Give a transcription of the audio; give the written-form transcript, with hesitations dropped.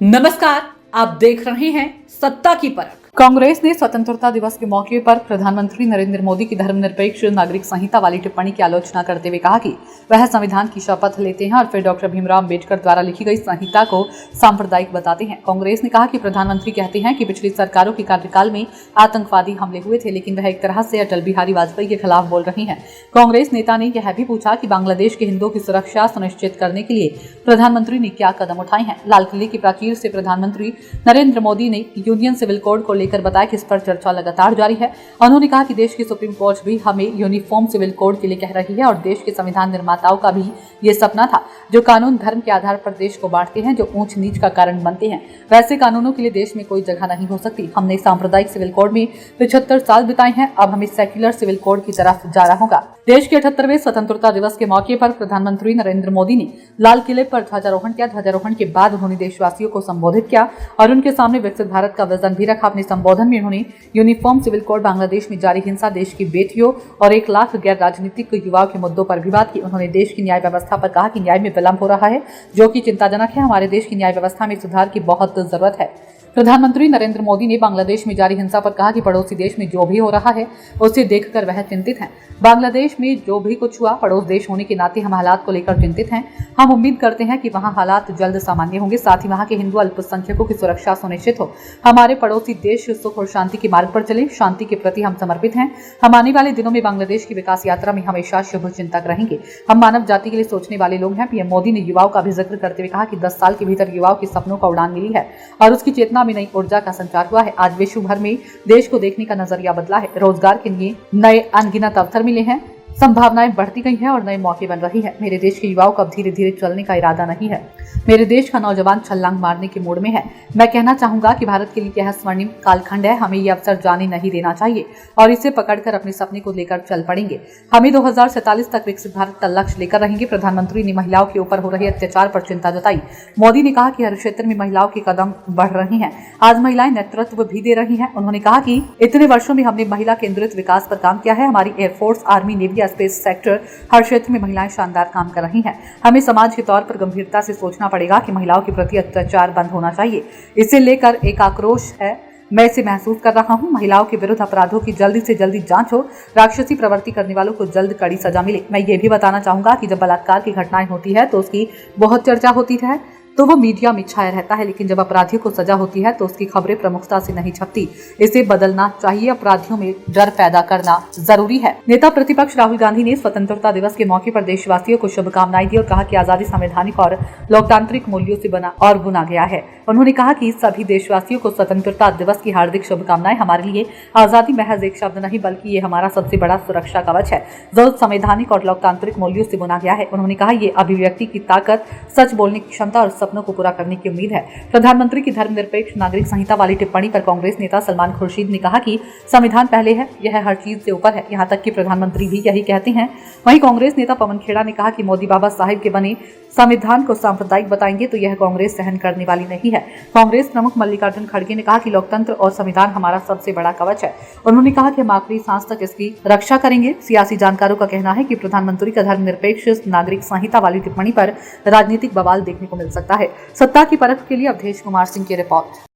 नमस्कार, आप देख रहे हैं सत्ता की परख। कांग्रेस ने स्वतंत्रता दिवस के मौके पर प्रधानमंत्री नरेंद्र मोदी की धर्मनिरपेक्ष नागरिक संहिता वाली टिप्पणी की आलोचना करते हुए कहा कि वह संविधान की शपथ लेते हैं और फिर डॉक्टर भीमराव अम्बेडकर द्वारा लिखी गई संहिता को सांप्रदायिक बताते हैं। कांग्रेस ने कहा कि प्रधानमंत्री कहते हैं कि पिछली सरकारों के कार्यकाल में आतंकवादी हमले हुए थे, लेकिन वह एक तरह से अटल बिहारी वाजपेयी के खिलाफ बोल रही हैं। कांग्रेस नेता ने यह भी पूछा कि बांग्लादेश के हिंदुओं की सुरक्षा सुनिश्चित करने के लिए प्रधानमंत्री ने क्या कदम उठाए हैं। लाल किले की प्राचीर से प्रधानमंत्री नरेंद्र मोदी ने यूनियन सिविल कोड को लेकर बताया कि इस पर चर्चा लगातार जारी है। उन्होंने कहा कि देश की सुप्रीम कोर्ट भी हमें यूनिफॉर्म सिविल कोड के लिए कह रही है और देश के संविधान निर्माताओं का भी ये सपना था, जो कानून धर्म के आधार पर देश को बांटते हैं, जो ऊंच नीच का कारण बनते हैं। वैसे कानूनों के लिए देश में कोई जगह नहीं हो सकती। हमने सांप्रदायिक सिविल कोड में 75 साल बिताए हैं, अब हमें सेक्युलर सिविल कोड की तरफ जाना होगा। देश के 78वें स्वतंत्रता दिवस के मौके पर प्रधानमंत्री नरेंद्र मोदी ने लाल किले पर ध्वजारोहण किया। ध्वजारोहण के बाद उन्होंने देशवासियों को संबोधित किया और उनके सामने विकसित भारत का विजन भी रखा। अपने संबोधन में उन्होंने यूनिफॉर्म सिविल कोड, बांग्लादेश में जारी हिंसा, देश की बेटियों और 1 लाख गैर राजनीतिक युवाओं के मुद्दों पर भी बात की। उन्होंने देश की न्याय व्यवस्था पर कहा कि न्याय में विलंब हो रहा है, जो कि चिंताजनक है। हमारे देश की न्याय व्यवस्था में सुधार की बहुत जरूरत है। प्रधानमंत्री नरेंद्र मोदी ने बांग्लादेश में जारी हिंसा पर कहा कि पड़ोसी देश में जो भी हो रहा है उसे देखकर वह चिंतित हैं। बांग्लादेश में जो भी कुछ हुआ, पड़ोस देश होने के नाते हम हालात को लेकर चिंतित हैं। हम उम्मीद करते हैं कि वहां हालात जल्द सामान्य होंगे, साथ ही वहां के हिंदू अल्पसंख्यकों की सुरक्षा सुनिश्चित हो। हमारे पड़ोसी देश सुख और शांति के मार्ग पर चले, शांति के प्रति हम समर्पित हैं। हम आने वाले दिनों में बांग्लादेश की विकास यात्रा में हमेशा शुभ चिंतक रहेंगे। हम मानव जाति के लिए सोचने वाले लोग हैं। पीएम मोदी ने युवाओं का भी जिक्र करते हुए कहा कि 10 साल के भीतर युवाओं के सपनों का उड़ान मिली है और उसकी चेतना में नई ऊर्जा का संचार हुआ है। आज विश्व भर में देश को देखने का नजरिया बदला है। रोजगार के लिए नए अनगिनत अवसर मिले हैं, संभावनाएं बढ़ती गई हैं और नए मौके बन रही है। मेरे देश के युवाओं का अब धीरे धीरे चलने का इरादा नहीं है। मेरे देश का नौजवान छलांग मारने के मूड में है। मैं कहना चाहूंगा कि भारत के लिए यह स्वर्णिम कालखंड है। हमें यह अवसर जाने नहीं देना चाहिए और इसे पकड़कर अपने सपने को लेकर चल पड़ेंगे। हमें 2047 तक विकसित भारत का लक्ष्य लेकर रहेंगे। प्रधानमंत्री ने महिलाओं के ऊपर हो रहे अत्याचार पर चिंता जताई। मोदी ने कहा कि हर क्षेत्र में महिलाओं के कदम बढ़ रहे हैं। आज महिलाएं नेतृत्व भी दे रही हैं। उन्होंने कहा कि इतने वर्षों में हमने महिला केंद्रित विकास पर काम किया है। हमारी air force, army, navy, space sector, हर क्षेत्र में महिलाएं शानदार काम कर रही हैं। हमें समाज के तौर पर गंभीरता से सोचना पड़ेगा कि महिलाओं के प्रति अत्याचार बंद होना चाहिए। इसे लेकर एक आक्रोश है, मैं इसे महसूस कर रहा हूं। महिलाओं के विरुद्ध अपराधों की जल्दी से जल्दी जांच हो, राक्षसी प्रवृत्ति करने वालों को जल्द कड़ी सजा मिले। मैं ये भी बताना चाहूंगा कि जब बलात्कार की घटनाएं होती है तो उसकी बहुत चर्चा होती है, तो वो मीडिया में छाया रहता है, लेकिन जब अपराधियों को सजा होती है तो उसकी खबरें प्रमुखता से नहीं छपती। इसे बदलना चाहिए। अपराधियों में डर पैदा करना जरूरी है। नेता प्रतिपक्ष राहुल गांधी ने स्वतंत्रता दिवस के मौके पर देशवासियों को शुभकामनाएं दी और कहा कि आजादी संवैधानिक और लोकतांत्रिक मूल्यों से बना और बुना गया है। उन्होंने कहा कि सभी देशवासियों को स्वतंत्रता दिवस की हार्दिक शुभकामनाएं। हमारे लिए आजादी महज एक शब्द नहीं, बल्कि ये हमारा सबसे बड़ा सुरक्षा कवच है, जो संवैधानिक और लोकतांत्रिक मूल्यों से बुना गया है। उन्होंने कहा, ये अभिव्यक्ति की ताकत, सच बोलने की क्षमता और सपनों को पूरा करने की उम्मीद है। प्रधानमंत्री की धर्मनिरपेक्ष नागरिक संहिता वाली टिप्पणी पर कांग्रेस नेता सलमान खुर्शीद ने कहा कि संविधान पहले है, यह हर चीज से ऊपर है। यहां तक कि प्रधानमंत्री भी यही कहते हैं। वहीं कांग्रेस नेता पवन खेड़ा ने कहा कि मोदी बाबा साहिब के बने संविधान को सांप्रदायिक बताएंगे तो यह कांग्रेस सहन करने वाली नहीं है। कांग्रेस प्रमुख मल्लिकार्जुन खड़गे ने कहा कि लोकतंत्र और संविधान हमारा सबसे बड़ा कवच है। उन्होंने कहा कि हम आखिरी सांस तक इसकी रक्षा करेंगे। सियासी जानकारों का कहना है कि प्रधानमंत्री का धर्मनिरपेक्ष नागरिक संहिता वाली टिप्पणी पर राजनीतिक बवाल देखने को मिल सकता है। सत्ता की परख के लिए अवधेश कुमार सिंह की रिपोर्ट।